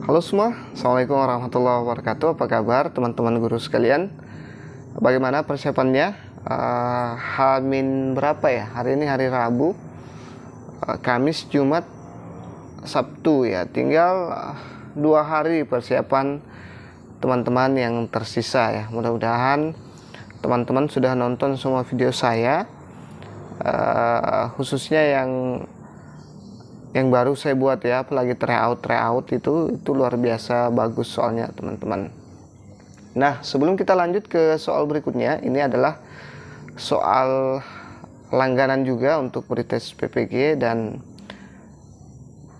Halo semua, Assalamualaikum warahmatullahi wabarakatuh. Apa kabar teman-teman guru sekalian? Bagaimana persiapannya? Hamin berapa ya? Hari ini hari Rabu, Kamis, Jumat, Sabtu ya. Tinggal 2 hari persiapan teman-teman yang tersisa ya. Mudah-mudahan teman-teman sudah nonton semua video saya, khususnya yang baru saya buat ya, apalagi tryout itu luar biasa bagus soalnya teman-teman. Nah, sebelum kita lanjut ke soal berikutnya, ini adalah soal langganan juga untuk pretest PPG dan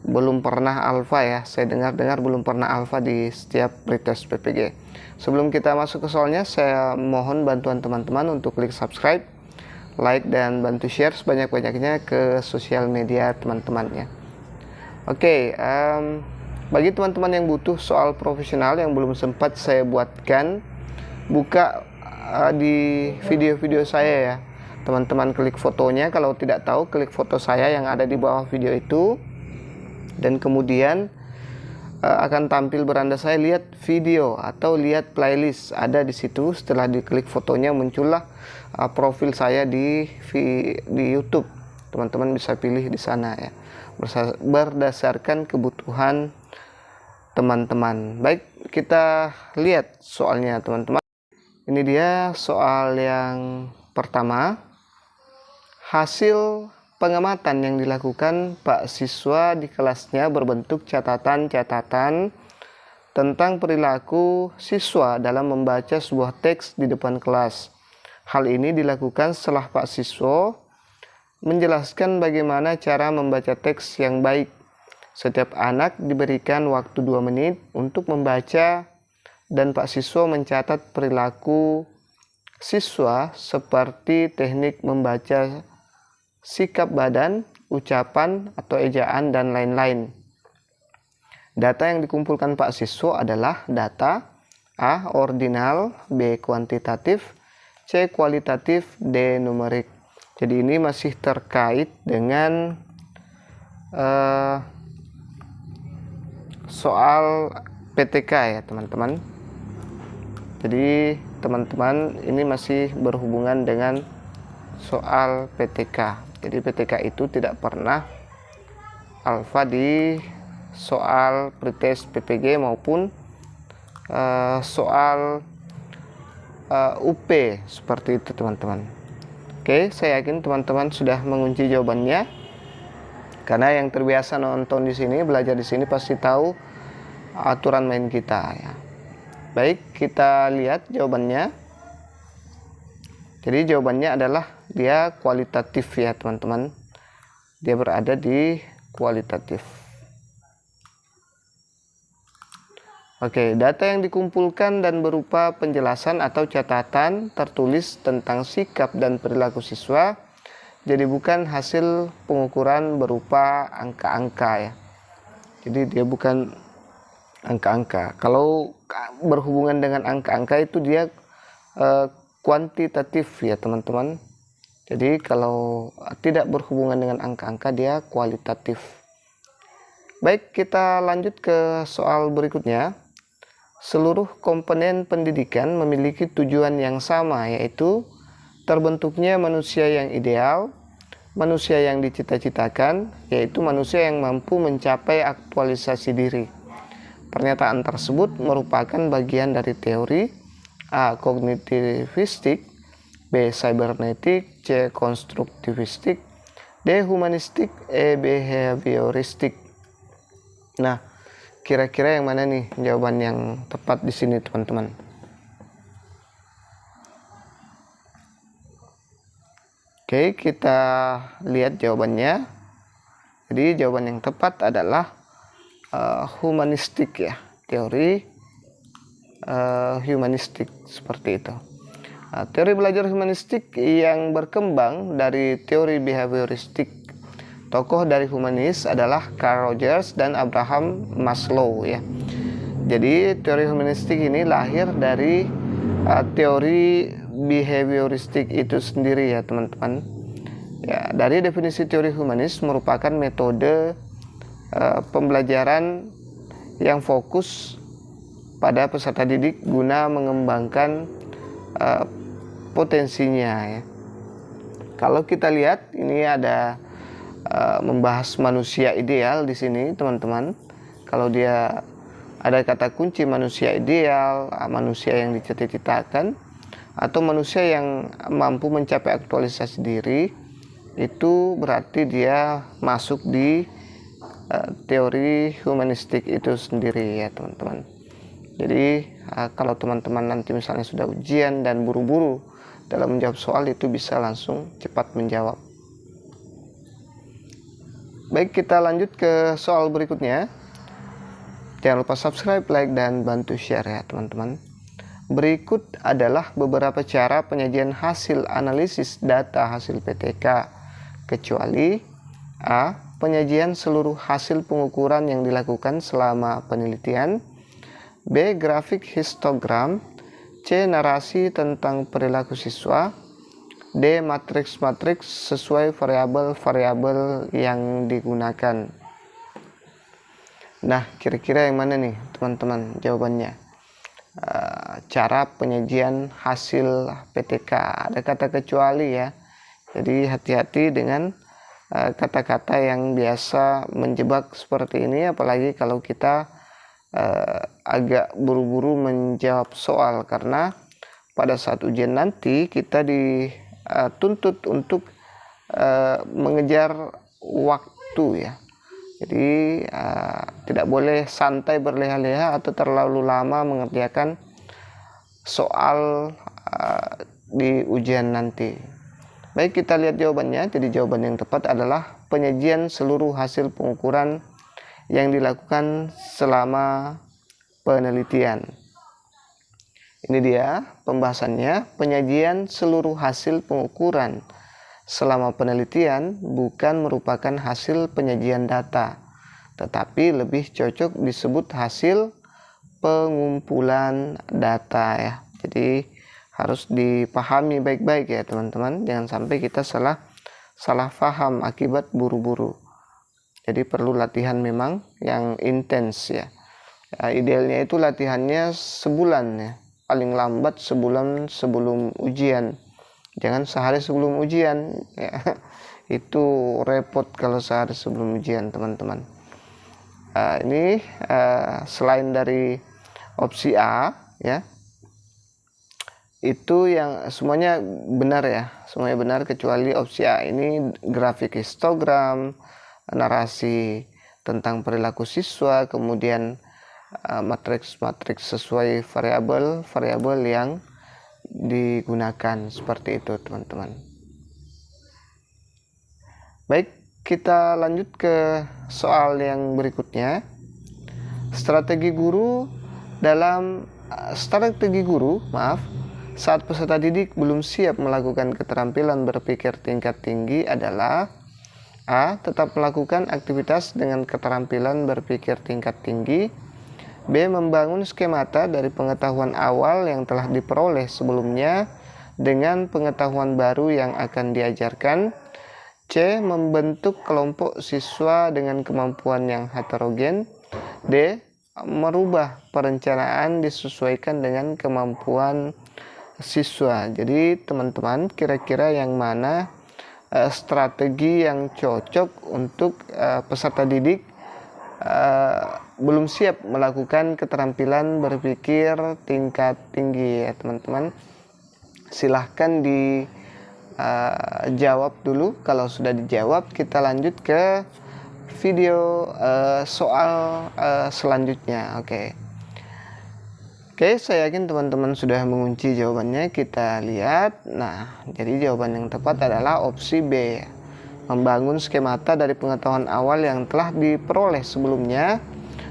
belum pernah alfa ya. Saya dengar belum pernah alfa di setiap pretest PPG. Sebelum kita masuk ke soalnya, saya mohon bantuan teman-teman untuk klik subscribe, like, dan bantu share sebanyak-banyaknya ke sosial media teman-temannya. Oke, bagi teman-teman yang butuh soal profesional yang belum sempat saya buatkan, buka di video-video saya ya. Teman-teman klik fotonya, kalau tidak tahu klik foto saya yang ada di bawah video itu, dan kemudian akan tampil beranda saya, lihat video atau lihat playlist ada di situ. Setelah diklik fotonya muncullah profil saya di YouTube. Teman-teman bisa pilih di sana ya, berdasarkan kebutuhan teman-teman. Baik, kita lihat soalnya teman-teman. Ini dia soal yang pertama. Hasil pengamatan yang dilakukan Pak siswa di kelasnya berbentuk catatan-catatan tentang perilaku siswa dalam membaca sebuah teks di depan kelas. Hal ini dilakukan setelah Pak siswa menjelaskan bagaimana cara membaca teks yang baik. Setiap anak diberikan waktu 2 menit untuk membaca dan Pak siswa mencatat perilaku siswa seperti teknik membaca, sikap badan, ucapan atau ejaan, dan lain-lain. Data yang dikumpulkan Pak siswa adalah data A. Ordinal, B. Kuantitatif, C. Kualitatif, D. Numerik. Jadi ini masih terkait dengan soal PTK ya teman-teman. Jadi teman-teman ini masih berhubungan dengan soal PTK. Jadi PTK itu tidak pernah alfa di soal pretest PPG maupun soal UP seperti itu teman-teman. Oke, saya yakin teman-teman sudah mengunci jawabannya. Karena yang terbiasa nonton di sini, belajar di sini pasti tahu aturan main kita ya. Baik, kita lihat jawabannya. Jadi jawabannya adalah dia kualitatif ya teman-teman. Dia berada di kualitatif. Oke, data yang dikumpulkan dan berupa penjelasan atau catatan tertulis tentang sikap dan perilaku siswa. Jadi bukan hasil pengukuran berupa angka-angka ya. Jadi dia bukan angka-angka. Kalau berhubungan dengan angka-angka itu dia kuantitatif ya teman-teman. Jadi kalau tidak berhubungan dengan angka-angka dia kualitatif. Baik, kita lanjut ke soal berikutnya. Seluruh komponen pendidikan memiliki tujuan yang sama, yaitu terbentuknya manusia yang ideal, manusia yang dicita-citakan, yaitu manusia yang mampu mencapai aktualisasi diri. Pernyataan tersebut merupakan bagian dari teori A. Kognitivistik, B. Cybernetik, C. Konstruktivistik, D. Humanistik, E. Behavioristik. Nah, kira-kira yang mana nih jawaban yang tepat di sini teman-teman? Oke, kita lihat jawabannya. Jadi jawaban yang tepat adalah humanistik ya, teori humanistik seperti itu. Teori belajar humanistik yang berkembang dari teori behavioristik. Tokoh dari humanis adalah Carl Rogers dan Abraham Maslow ya. Jadi teori humanistik ini lahir dari teori behavioristik itu sendiri ya teman-teman. Ya, dari definisi teori humanis merupakan metode pembelajaran yang fokus pada peserta didik guna mengembangkan potensinya ya. Kalau kita lihat ini ada membahas manusia ideal di sini teman-teman. Kalau dia ada kata kunci manusia ideal, manusia yang dicita-citakan, atau manusia yang mampu mencapai aktualisasi diri, itu berarti dia masuk di teori humanistik itu sendiri ya teman-teman. Jadi kalau teman-teman nanti misalnya sudah ujian dan buru-buru dalam menjawab soal, itu bisa langsung cepat menjawab. Baik, kita lanjut ke soal berikutnya. Jangan lupa subscribe, like, dan bantu share ya teman-teman. Berikut adalah beberapa cara penyajian hasil analisis data hasil PTK, kecuali A. Penyajian seluruh hasil pengukuran yang dilakukan selama penelitian, B. Grafik histogram, C. Narasi tentang perilaku siswa, D. Matriks-matriks sesuai variabel-variabel yang digunakan. Nah, kira-kira yang mana nih teman-teman jawabannya? Cara penyajian hasil PTK, ada kata kecuali ya, jadi hati-hati dengan kata-kata yang biasa menjebak seperti ini, apalagi kalau kita agak buru-buru menjawab soal, karena pada saat ujian nanti kita dituntut untuk mengejar waktu ya. Jadi tidak boleh santai berleha-leha atau terlalu lama mengerjakan soal di ujian nanti. Baik, kita lihat jawabannya. Jadi jawaban yang tepat adalah penyajian seluruh hasil pengukuran yang dilakukan selama penelitian. Ini dia pembahasannya. Penyajian seluruh hasil pengukuran selama penelitian bukan merupakan hasil penyajian data, tetapi lebih cocok disebut hasil pengumpulan data ya. Jadi harus dipahami baik-baik ya teman-teman, jangan sampai kita salah paham akibat buru-buru. Jadi perlu latihan memang yang intens ya. Idealnya itu latihannya sebulan ya, paling lambat sebulan sebelum ujian. Jangan sehari sebelum ujian ya. Itu repot kalau sehari sebelum ujian teman-teman. Ini selain dari opsi A ya, itu yang semuanya benar ya, semuanya benar kecuali opsi A. Ini grafik histogram, narasi tentang perilaku siswa, kemudian matriks-matriks sesuai variabel yang digunakan, seperti itu teman-teman. Baik, kita lanjut ke soal yang berikutnya. Strategi guru saat peserta didik belum siap melakukan keterampilan berpikir tingkat tinggi adalah A. Tetap melakukan aktivitas dengan keterampilan berpikir tingkat tinggi, B. Membangun skemata dari pengetahuan awal yang telah diperoleh sebelumnya dengan pengetahuan baru yang akan diajarkan, C. Membentuk kelompok siswa dengan kemampuan yang heterogen, D. Merubah perencanaan disesuaikan dengan kemampuan siswa. Jadi teman-teman, kira-kira yang mana strategi yang cocok untuk peserta didik belum siap melakukan keterampilan berpikir tingkat tinggi ya teman-teman? Silahkan dijawab dulu. Kalau sudah dijawab, kita lanjut ke video soal selanjutnya. Oke, saya yakin teman-teman sudah mengunci jawabannya. Kita lihat. Nah, jadi jawaban yang tepat adalah opsi B. Membangun skemata dari pengetahuan awal yang telah diperoleh sebelumnya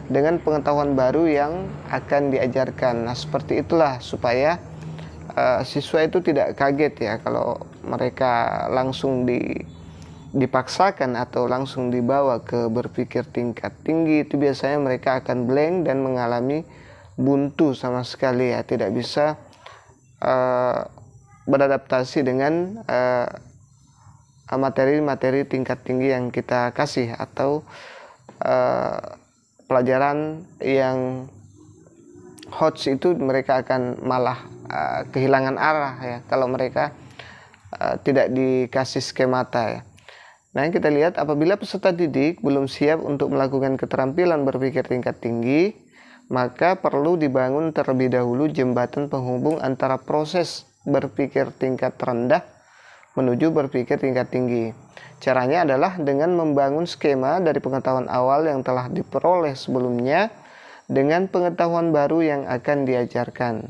dengan pengetahuan baru yang akan diajarkan. Nah, seperti itulah supaya siswa itu tidak kaget ya kalau mereka langsung dipaksakan atau langsung dibawa ke berpikir tingkat tinggi. Itu biasanya mereka akan blank dan mengalami buntu sama sekali ya, tidak bisa beradaptasi dengan materi-materi tingkat tinggi yang kita kasih atau pelajaran yang HOTS itu mereka akan malah kehilangan arah ya kalau mereka tidak dikasih skemata ya. Nah, kita lihat apabila peserta didik belum siap untuk melakukan keterampilan berpikir tingkat tinggi, maka perlu dibangun terlebih dahulu jembatan penghubung antara proses berpikir tingkat rendah menuju berpikir tingkat tinggi. Caranya adalah dengan membangun skema dari pengetahuan awal yang telah diperoleh sebelumnya dengan pengetahuan baru yang akan diajarkan.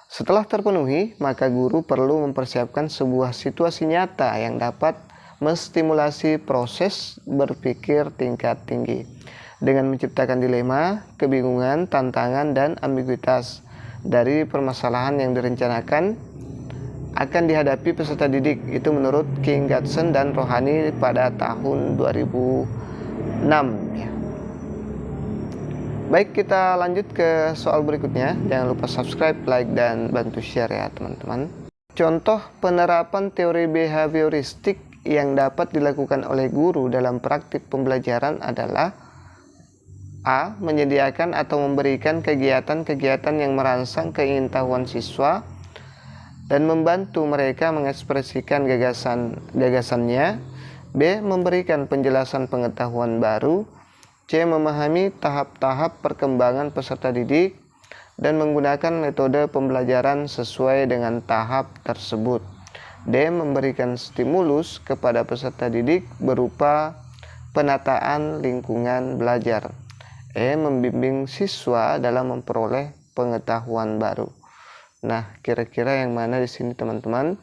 Setelah terpenuhi, maka guru perlu mempersiapkan sebuah situasi nyata yang dapat menstimulasi proses berpikir tingkat tinggi dengan menciptakan dilema, kebingungan, tantangan, dan ambiguitas dari permasalahan yang direncanakan akan dihadapi peserta didik. Itu menurut King Gatson dan Rohani pada tahun 2006 ya. Baik, kita lanjut ke soal berikutnya. Jangan lupa subscribe, like, dan bantu share ya teman-teman. Contoh penerapan teori behavioristik yang dapat dilakukan oleh guru dalam praktik pembelajaran adalah A. Menyediakan atau memberikan kegiatan-kegiatan yang merangsang keingintahuan siswa dan membantu mereka mengekspresikan gagasannya. B. Memberikan penjelasan pengetahuan baru. C. Memahami tahap-tahap perkembangan peserta didik dan menggunakan metode pembelajaran sesuai dengan tahap tersebut. D. Memberikan stimulus kepada peserta didik berupa penataan lingkungan belajar. E. Membimbing siswa dalam memperoleh pengetahuan baru. Nah, kira-kira yang mana di sini teman-teman?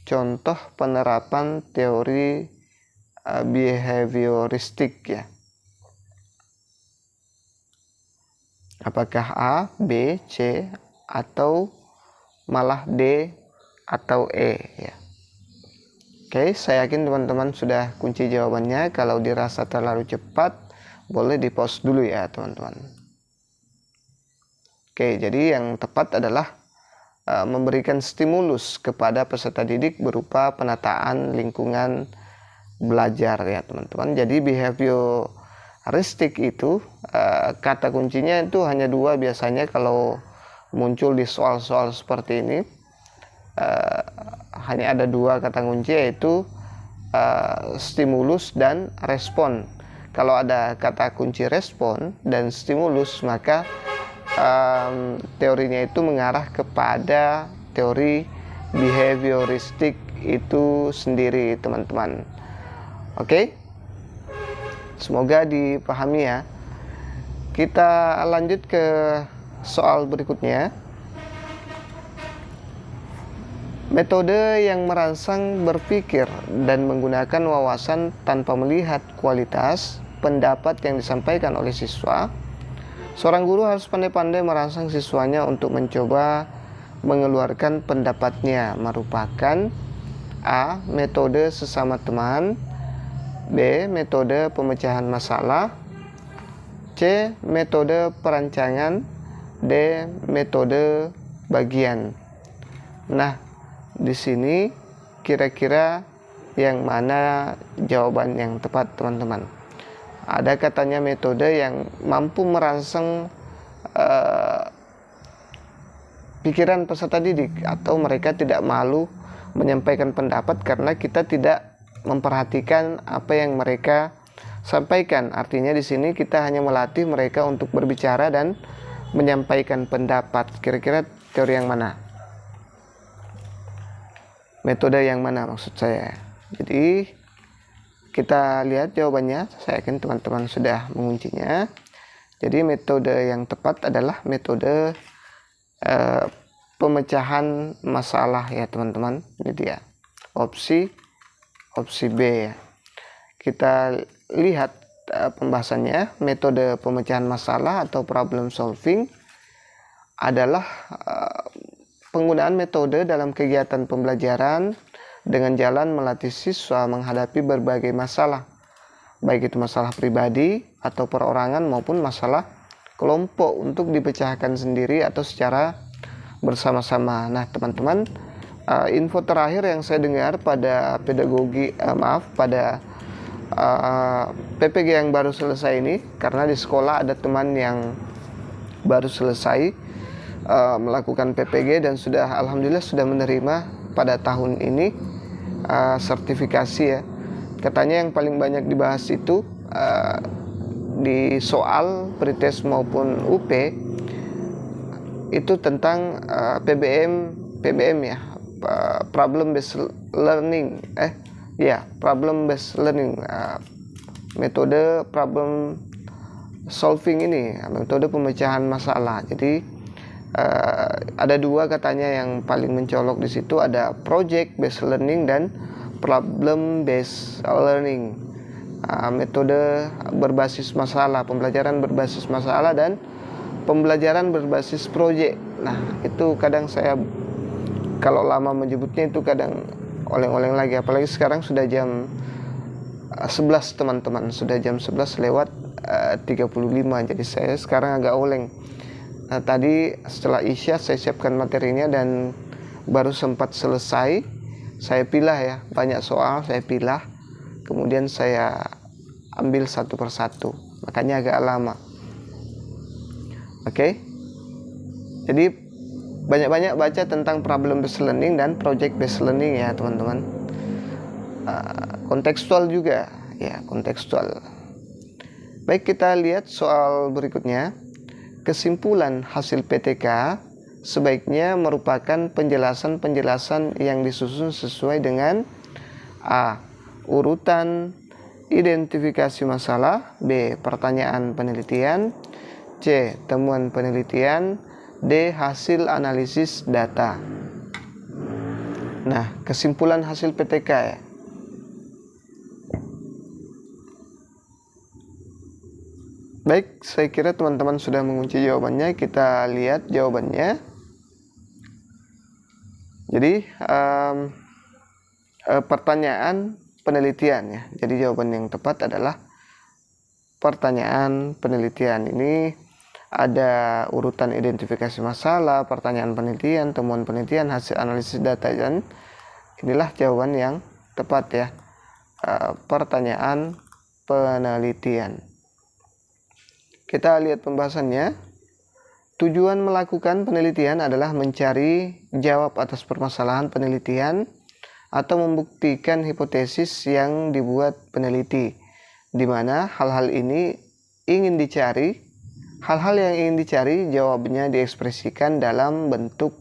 Contoh penerapan teori behavioristik ya. Apakah A, B, C, atau malah D atau E ya. Oke, saya yakin teman-teman sudah kunci jawabannya. Kalau dirasa terlalu cepat, boleh di-pause dulu ya teman-teman. Oke, jadi yang tepat adalah memberikan stimulus kepada peserta didik berupa penataan lingkungan belajar ya teman-teman. Jadi behavioristik itu kata kuncinya itu hanya dua biasanya kalau muncul di soal-soal seperti ini. Hanya ada dua kata kunci, yaitu stimulus dan respon. Kalau ada kata kunci respon dan stimulus, maka teorinya itu mengarah kepada teori behavioristik itu sendiri teman-teman. Oke, semoga dipahami ya. Kita lanjut ke soal berikutnya. Metode yang merangsang berpikir dan menggunakan wawasan tanpa melihat kualitas pendapat yang disampaikan oleh siswa. Seorang guru harus pandai-pandai merangsang siswanya untuk mencoba mengeluarkan pendapatnya, merupakan A. Metode sesama teman. B. Metode pemecahan masalah. C. Metode perancangan. D. Metode bagian. Nah, di sini kira-kira yang mana jawaban yang tepat teman-teman? Ada katanya metode yang mampu merangsang pikiran peserta didik, atau mereka tidak malu menyampaikan pendapat karena kita tidak memperhatikan apa yang mereka sampaikan. Artinya di sini kita hanya melatih mereka untuk berbicara dan menyampaikan pendapat. Kira-kira teori yang mana? Metode yang mana maksud saya? Jadi kita lihat jawabannya. Saya yakin teman-teman sudah menguncinya. Jadi metode yang tepat adalah metode pemecahan masalah ya teman-teman. Ini dia opsi B ya. Kita lihat pembahasannya. Metode pemecahan masalah atau problem solving adalah penggunaan metode dalam kegiatan pembelajaran dengan jalan melatih siswa menghadapi berbagai masalah, baik itu masalah pribadi atau perorangan maupun masalah kelompok, untuk dipecahkan sendiri atau secara bersama-sama. Nah teman-teman, info terakhir yang saya dengar pada pada PPG yang baru selesai ini, karena di sekolah ada teman yang baru selesai melakukan PPG dan alhamdulillah sudah menerima pada tahun ini sertifikasi ya. Katanya yang paling banyak dibahas itu di soal pretest maupun UP itu tentang PBM ya, problem based learning problem based learning, metode problem solving ini, metode pemecahan masalah. Jadi ada dua katanya yang paling mencolok di situ, ada project based learning dan problem based learning, metode berbasis masalah, pembelajaran berbasis masalah dan pembelajaran berbasis proyek. Nah, itu kadang saya kalau lama menyebutnya itu kadang oleng-oleng lagi, apalagi sekarang sudah jam 11 teman-teman, sudah jam 11 lewat 35, jadi saya sekarang agak oleng. Nah, tadi setelah Isya saya siapkan materinya dan baru sempat selesai. Saya pilah ya, banyak soal saya pilah, kemudian saya ambil satu persatu, makanya agak lama. Oke. Jadi banyak-banyak baca tentang problem based learning dan project based learning ya teman-teman. Kontekstual juga ya, kontekstual. Baik, kita lihat soal berikutnya. Kesimpulan hasil PTK sebaiknya merupakan penjelasan-penjelasan yang disusun sesuai dengan A. Urutan identifikasi masalah, B. Pertanyaan penelitian, C. Temuan penelitian, D. Hasil analisis data. Nah, kesimpulan hasil PTK ya. Baik, saya kira teman-teman sudah mengunci jawabannya. Kita lihat jawabannya. Jadi pertanyaan penelitian ya. Jadi jawaban yang tepat adalah pertanyaan penelitian. Ini ada urutan identifikasi masalah, pertanyaan penelitian, temuan penelitian, hasil analisis data, dan inilah jawaban yang tepat ya. Pertanyaan penelitian. Kita lihat pembahasannya. Tujuan melakukan penelitian adalah mencari jawab atas permasalahan penelitian atau membuktikan hipotesis yang dibuat peneliti, di mana hal-hal ini ingin dicari, hal-hal yang ingin dicari jawabnya diekspresikan dalam bentuk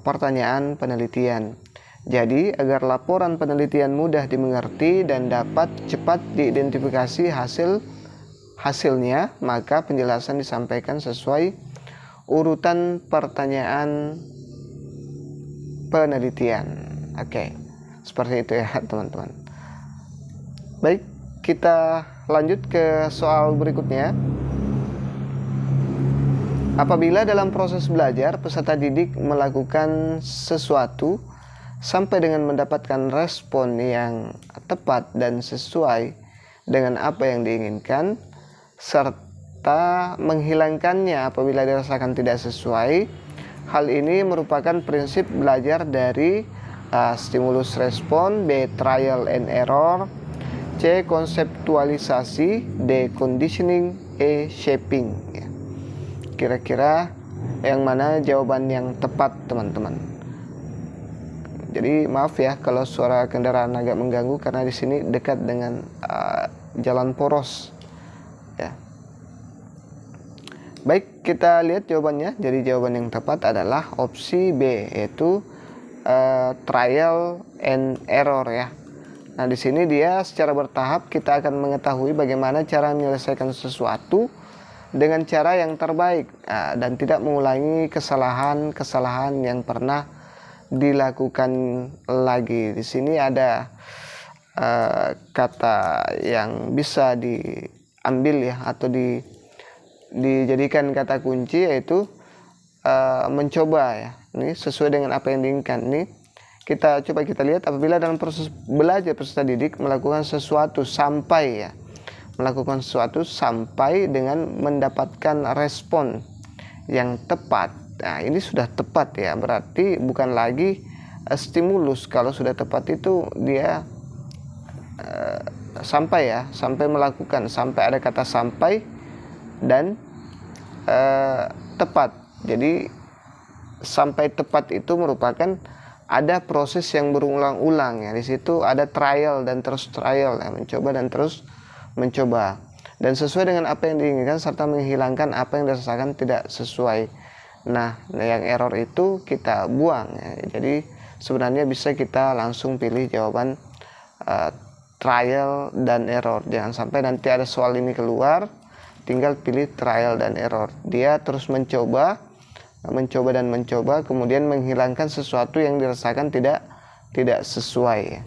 pertanyaan penelitian. Jadi, agar laporan penelitian mudah dimengerti dan dapat cepat diidentifikasi hasilnya, maka penjelasan disampaikan sesuai urutan pertanyaan penelitian. Oke, seperti itu ya teman-teman. Baik, kita lanjut ke soal berikutnya. Apabila dalam proses belajar peserta didik melakukan sesuatu sampai dengan mendapatkan respon yang tepat dan sesuai dengan apa yang diinginkan, serta menghilangkannya apabila dirasakan tidak sesuai. Hal ini merupakan prinsip belajar dari stimulus respon, B. Trial and error, C. Konseptualisasi, D. Conditioning, E. Shaping ya. Kira-kira yang mana jawaban yang tepat teman-teman? Jadi maaf ya kalau suara kendaraan agak mengganggu, karena di sini dekat dengan jalan poros. Ya. Baik, kita lihat jawabannya. Jadi jawaban yang tepat adalah opsi B, yaitu trial and error ya. Nah, di sini dia secara bertahap kita akan mengetahui bagaimana cara menyelesaikan sesuatu dengan cara yang terbaik dan tidak mengulangi kesalahan-kesalahan yang pernah dilakukan lagi. Di sini ada kata yang bisa diambil ya, atau dijadikan kata kunci, yaitu mencoba ya. Ini sesuai dengan apa yang diinginkan. Ini kita lihat, apabila dalam proses belajar peserta didik melakukan sesuatu sampai dengan mendapatkan respon yang tepat. Nah, ini sudah tepat ya, berarti bukan lagi stimulus. Kalau sudah tepat itu dia sampai melakukan, sampai ada kata sampai dan tepat. Jadi sampai tepat itu merupakan ada proses yang berulang-ulang ya. Di situ ada trial dan terus trial ya, mencoba dan terus mencoba. Dan sesuai dengan apa yang diinginkan serta menghilangkan apa yang dirasakan tidak sesuai. Nah, yang error itu kita buang ya. Jadi sebenarnya bisa kita langsung pilih jawaban trial dan error. Jangan sampai nanti ada soal ini keluar, tinggal pilih trial dan error. Dia terus mencoba dan mencoba, kemudian menghilangkan sesuatu yang dirasakan tidak sesuai.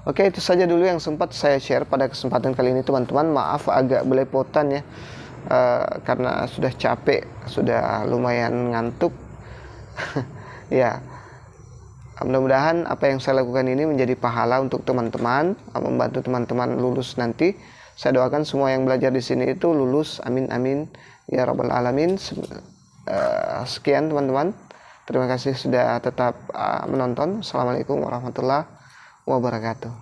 Oke, itu saja dulu yang sempat saya share pada kesempatan kali ini teman-teman. Maaf agak belepotan ya, karena sudah capek, sudah lumayan ngantuk. Ya, mudah-mudahan apa yang saya lakukan ini menjadi pahala untuk teman-teman, membantu teman-teman lulus nanti. Saya doakan semua yang belajar di sini itu lulus, amin amin ya rabbal alamin. Sekian teman-teman, terima kasih sudah tetap menonton. Assalamualaikum warahmatullahi wabarakatuh.